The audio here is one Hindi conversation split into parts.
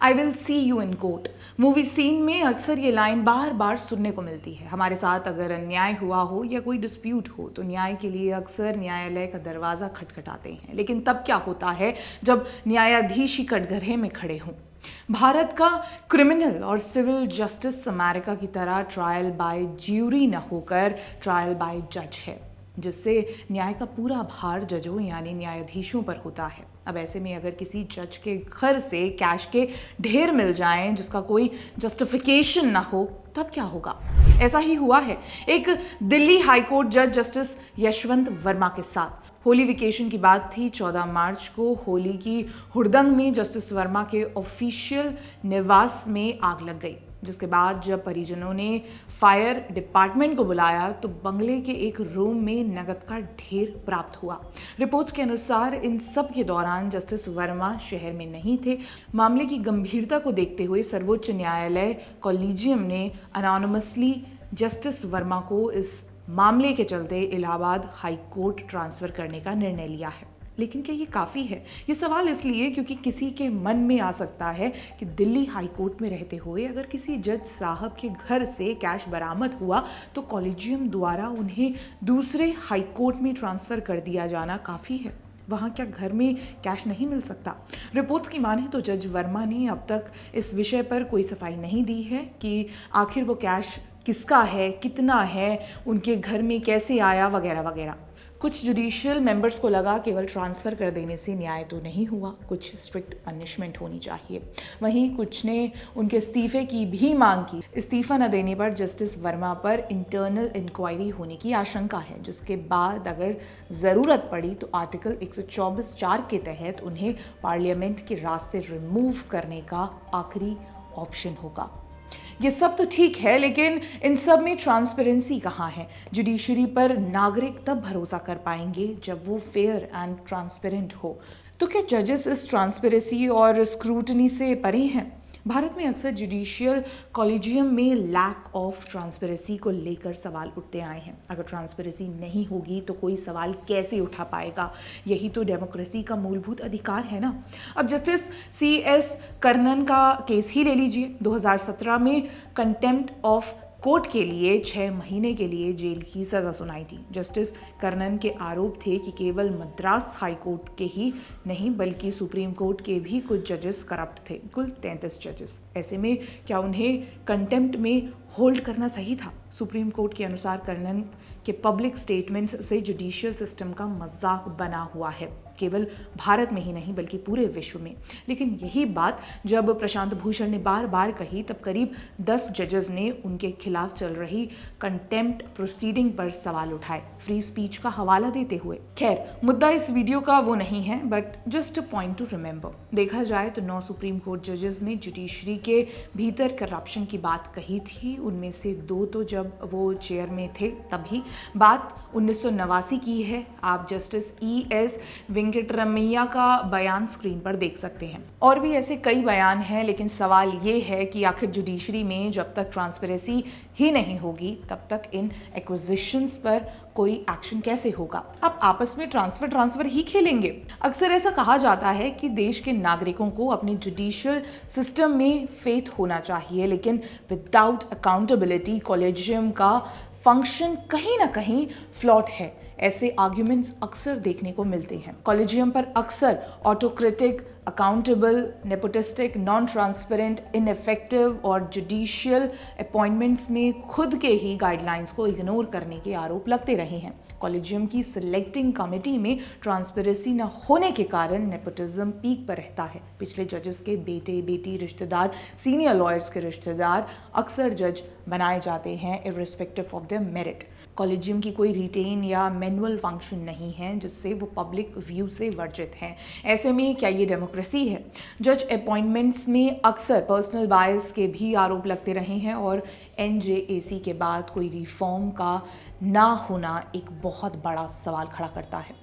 I will see you in court. Movie scene में अक्सर ये लाइन बार बार सुनने को मिलती है। हमारे साथ अगर अन्याय हुआ हो या कोई डिस्प्यूट हो तो न्याय के लिए अक्सर न्यायालय का दरवाज़ा खटखटाते हैं, लेकिन तब क्या होता है जब न्यायाधीश ही कटघरे में खड़े हों। भारत का क्रिमिनल और सिविल जस्टिस अमेरिका की तरह ट्रायल बाय ज्यूरी न होकर ट्रायल बाय जज है, जिससे न्याय का पूरा भार जजों यानी न्यायाधीशों पर होता है। अब ऐसे में अगर किसी जज के घर से कैश के ढेर मिल जाएं जिसका कोई जस्टिफिकेशन ना हो, तब क्या होगा? ऐसा ही हुआ है एक दिल्ली हाईकोर्ट जज जस्टिस यशवंत वर्मा के साथ। होली वेकेशन की बात थी। 14 मार्च को होली की हुड़दंग में जस्टिस वर्मा के ऑफिशियल निवास में आग लग गई, जिसके बाद जब परिजनों ने फायर डिपार्टमेंट को बुलाया तो बंगले के एक रूम में नकद का ढेर प्राप्त हुआ। रिपोर्ट्स के अनुसार इन सब के दौरान जस्टिस वर्मा शहर में नहीं थे। मामले की गंभीरता को देखते हुए सर्वोच्च न्यायालय कॉलेजियम ने अनोनिमसली जस्टिस वर्मा को इस मामले के चलते इलाहाबाद हाई कोर्ट ट्रांसफर करने का निर्णय लिया है। लेकिन क्या ये काफ़ी है? ये सवाल इसलिए क्योंकि किसी के मन में आ सकता है कि दिल्ली हाई कोर्ट में रहते हुए अगर किसी जज साहब के घर से कैश बरामद हुआ तो कॉलेजियम द्वारा उन्हें दूसरे हाई कोर्ट में ट्रांसफ़र कर दिया जाना काफ़ी है। वहाँ क्या घर में कैश नहीं मिल सकता? रिपोर्ट्स की माने तो जज वर्मा ने अब तक इस विषय पर कोई सफाई नहीं दी है कि आखिर वो कैश किसका है, कितना है, उनके घर में कैसे आया, वगैरह वगैरह। कुछ जुडिशियल मेंबर्स को लगा केवल ट्रांसफ़र कर देने से न्याय तो नहीं हुआ, कुछ स्ट्रिक्ट पनिशमेंट होनी चाहिए। वहीं कुछ ने उनके इस्तीफे की भी मांग की। इस्तीफा न देने पर जस्टिस वर्मा पर इंटरनल इंक्वायरी होने की आशंका है, जिसके बाद अगर ज़रूरत पड़ी तो आर्टिकल 124(4) के तहत उन्हें पार्लियामेंट के रास्ते रिमूव करने का आखिरी ऑप्शन होगा। ये सब तो ठीक है, लेकिन इन सब में ट्रांसपेरेंसी कहाँ है? जुडिशरी पर नागरिक तब भरोसा कर पाएंगे जब वो फेयर एंड ट्रांसपेरेंट हो। तो क्या जजेस इस ट्रांसपेरेंसी और स्क्रूटनी से परे हैं? भारत में अक्सर जुडिशियल कॉलेजियम में लैक ऑफ ट्रांसपेरेंसी को लेकर सवाल उठते आए हैं। अगर ट्रांसपेरेंसी नहीं होगी तो कोई सवाल कैसे उठा पाएगा? यही तो डेमोक्रेसी का मूलभूत अधिकार है ना। अब जस्टिस CS कर्णन का केस ही ले लीजिए। 2017 में कंटेम्प्ट ऑफ कोर्ट के लिए 6 महीने के लिए जेल की सज़ा सुनाई थी। जस्टिस कर्णन के आरोप थे कि केवल मद्रास हाई कोर्ट के ही नहीं बल्कि सुप्रीम कोर्ट के भी कुछ जजेस करप्ट थे, कुल 33 जजेस। ऐसे में क्या उन्हें कंटेम्प्ट में होल्ड करना सही था? सुप्रीम कोर्ट के अनुसार कर्णन के पब्लिक स्टेटमेंट्स से जुडिशियल सिस्टम का मजाक बना हुआ है, केवल भारत में ही नहीं बल्कि पूरे विश्व में। लेकिन यही बात जब प्रशांत भूषण ने बार बार कही तब करीब 10 जजेस ने उनके खिलाफ चल रही कंटेम्प्ट प्रोसीडिंग पर सवाल उठाए, फ्री स्पीच का हवाला देते हुए। खैर, मुद्दा इस वीडियो का वो नहीं है, but just a point two remember. देखा जाए तो 9 सुप्रीम कोर्ट जजेस ने जुडिशरी के भीतर करप्शन की बात कही थी। उनमें से 2 तो जब वो चेयर में थे तभी। बात 1989 की है। आप जस्टिस ES वेंकटरमैया का बयान स्क्रीन पर देख सकते हैं। और भी ऐसे कई बयान हैं, लेकिन सवाल ये है कि आखिर जुडिशरी में जब तक ट्रांसपेरेंसी ही नहीं होगी तब तक इन एक्विजिशंस पर कोई एक्शन कैसे होगा? आप आपस में ट्रांसफर ही खेलेंगे। अक्सर ऐसा कहा जाता है कि देश के नागरिकों को अपने जुडिशियल सिस्टम में फेथ होना चाहिए, लेकिन विदाउट अकाउंटेबिलिटी कॉलेजियम का फंक्शन कहीं ना कहीं फ्लॉट है। ऐसे आर्ग्यूमेंट्स अक्सर देखने को मिलते हैं। कॉलेजियम पर अक्सर autocratic, accountable, nepotistic, non transparent, ineffective और जुडिशियल अपॉइंटमेंट्स में खुद के ही गाइडलाइंस को इग्नोर करने के आरोप लगते रहे हैं। कॉलेजियम की सिलेक्टिंग कमेटी में ट्रांसपेरेंसी न होने के कारण नेपोटिज्म पीक पर रहता है। पिछले जजेस के बेटे, बेटी, रिश्तेदार, सीनियर लॉयर्स के रिश्तेदार अक्सर जज बनाए जाते हैं irrespective of their merit. Collegium की कोई रिटेन या मैनुअल फंक्शन नहीं है जिससे वो पब्लिक व्यू से वर्जित हैं। ऐसे में क्या ये डेमोक्रेसी है? जज अपॉइंटमेंट्स में अक्सर पर्सनल बायस के भी आरोप लगते रहे हैं और NJAC के बाद कोई रिफॉर्म का ना होना एक बहुत बड़ा सवाल खड़ा करता है।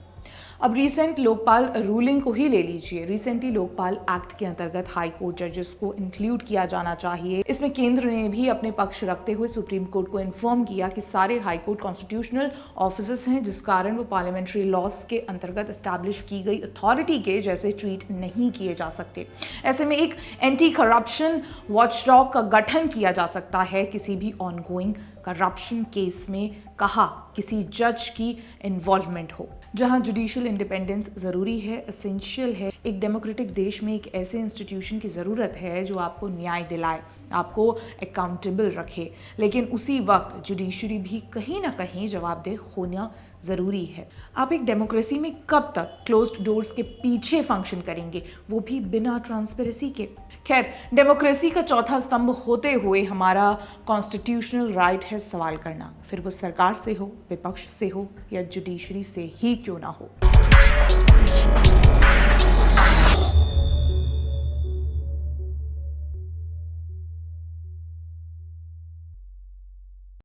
अब रिसेंट लोकपाल रूलिंग को ही ले लीजिए। रिसेंटली लोकपाल एक्ट के अंतर्गत हाई कोर्ट जजेस को इंक्लूड किया जाना चाहिए। इसमें केंद्र ने भी अपने पक्ष रखते हुए सुप्रीम कोर्ट को इन्फॉर्म किया कि सारे हाई कोर्ट कॉन्स्टिट्यूशनल ऑफिसर्स हैं, जिस कारण वो पार्लियामेंट्री लॉस के अंतर्गत एस्टैब्लिश की गई अथॉरिटी के जैसे ट्रीट नहीं किए जा सकते। ऐसे में एक एंटी करप्शन वॉचडॉग का गठन किया जा सकता है किसी भी ऑनगोइंग करप्शन केस में, कहा किसी जज की इन्वॉल्वमेंट हो। जहां जुडिशियल इंडिपेंडेंस जरूरी है, एसेंशियल है, एक डेमोक्रेटिक देश में एक ऐसे इंस्टीट्यूशन की जरूरत है जो आपको न्याय दिलाए, आपको अकाउंटेबल रखे, लेकिन उसी वक्त जुडिशरी भी कहीं ना कहीं जवाबदेह होना जरूरी है। आप एक डेमोक्रेसी में कब तक क्लोज्ड डोर्स के पीछे फंक्शन करेंगे, वो भी बिना ट्रांसपेरेंसी के। खैर, डेमोक्रेसी का चौथा स्तंभ होते हुए हमारा कॉन्स्टिट्यूशनल राइट है सवाल करना, फिर वो सरकार से हो, विपक्ष से हो या जुडिशरी से ही क्यों ना हो।